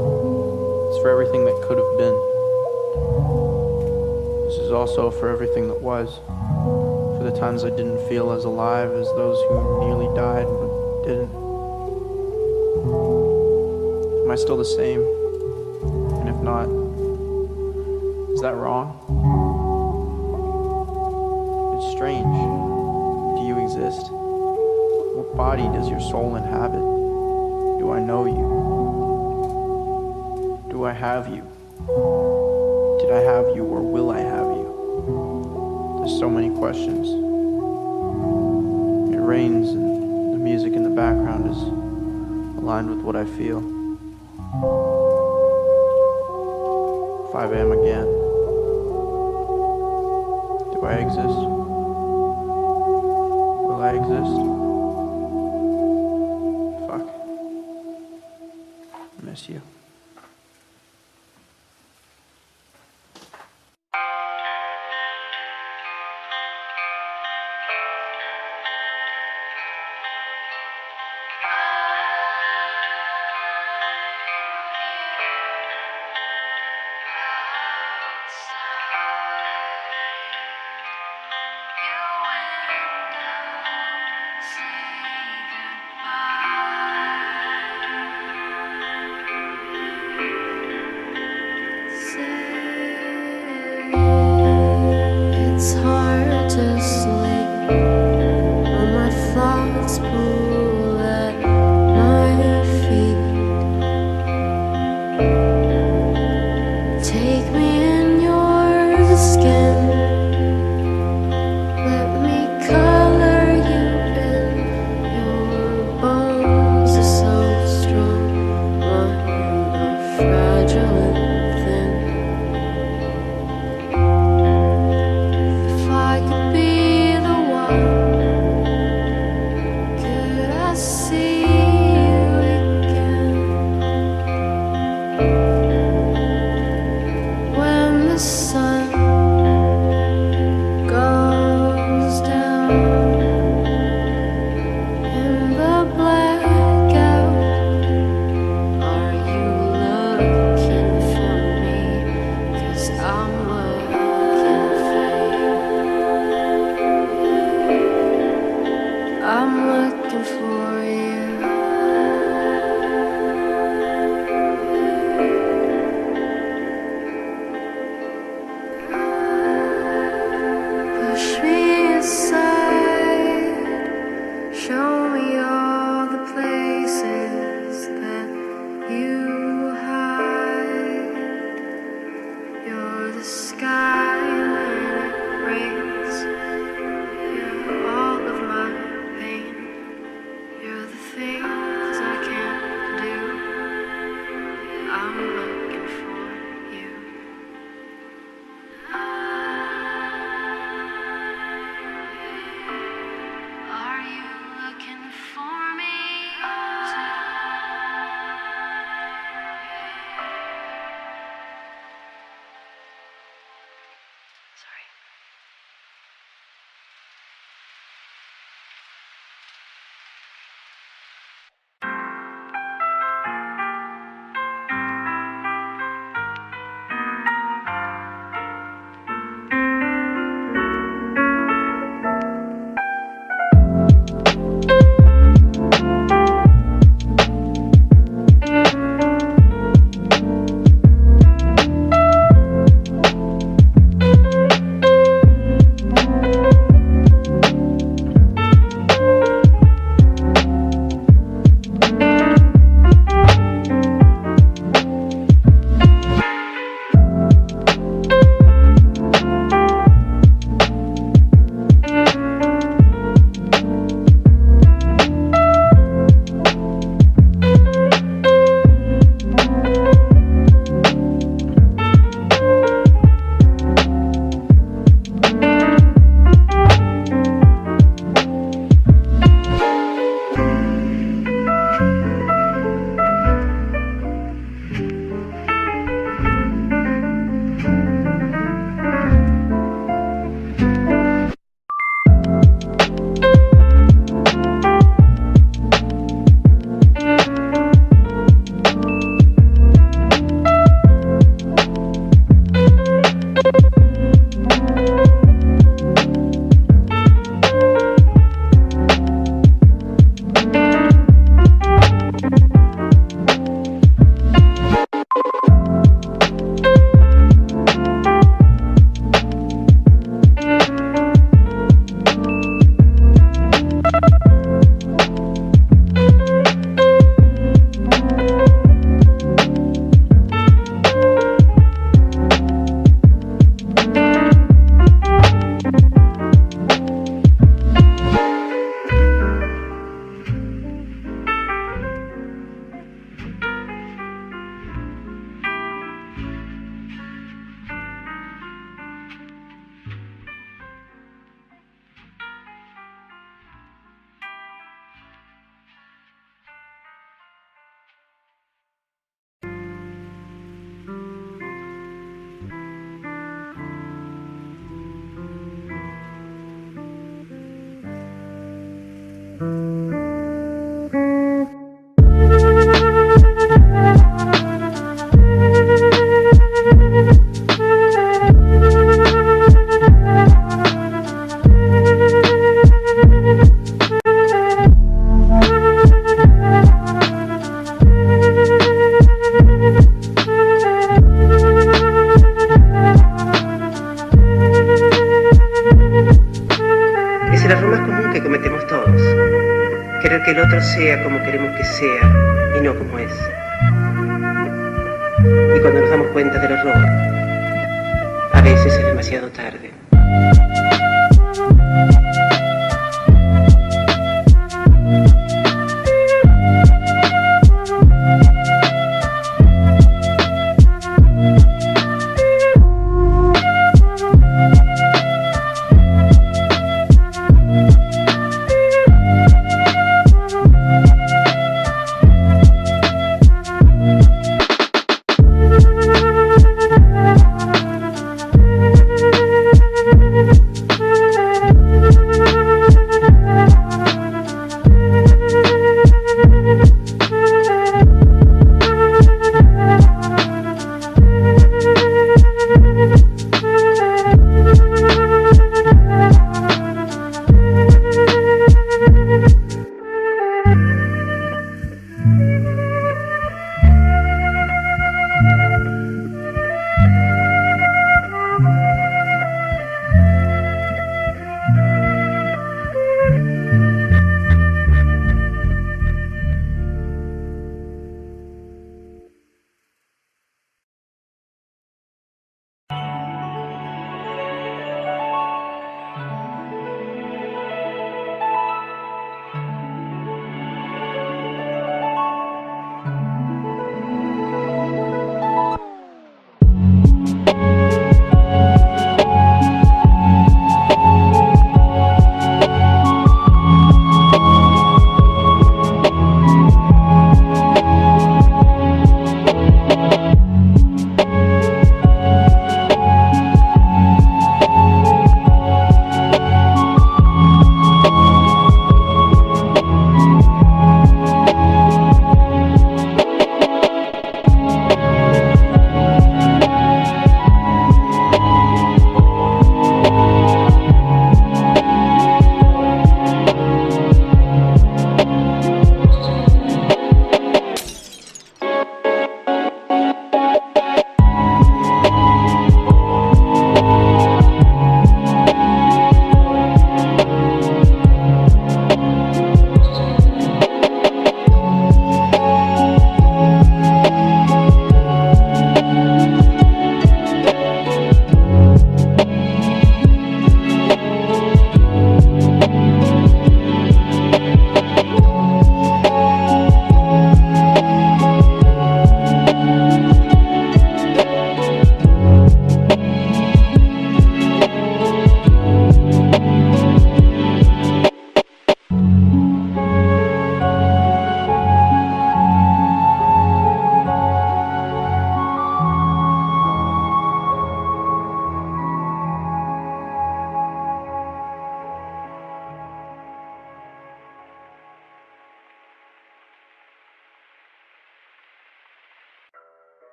It's for everything that could have been. This is also for everything that was. For the times I didn't feel as alive as those who nearly died but didn't. Am I still the same? And if not, is that wrong? It's strange. Do you exist? What body does your soul inhabit? Do I know you? Do I have you? Did I have you, or will I have you? There's so many questions. It rains and the music in the background is aligned with what I feel. 5 a.m. again. Do I exist? Will I exist? Fuck. I miss you. It's hard to sleep when my thoughts pull at my feet. Take me in your skin. Let me color you in. Your bones are so strong. Mine are fragile and thin. If I could be the one, could I see you again? When the sun goes down in the blackout, are you looking for me? 'Cause I'm looking for you. I'm looking for you. Push me aside. Show me all the places that you hide. You're the sky when it rains. You're all of my pain. You're the things I can't do. I'm looking for you. Are you looking for me? Sorry. cuando nos damos cuenta del error, a veces es demasiado tarde.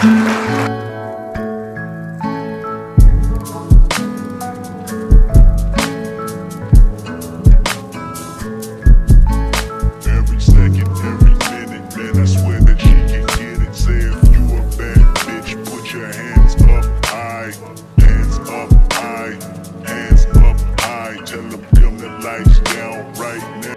Every second, every minute, man, I swear that she can get it. Say if you a bad bitch, put your hands up high, hands up high, hands up high. Tell them dim the lights down right now.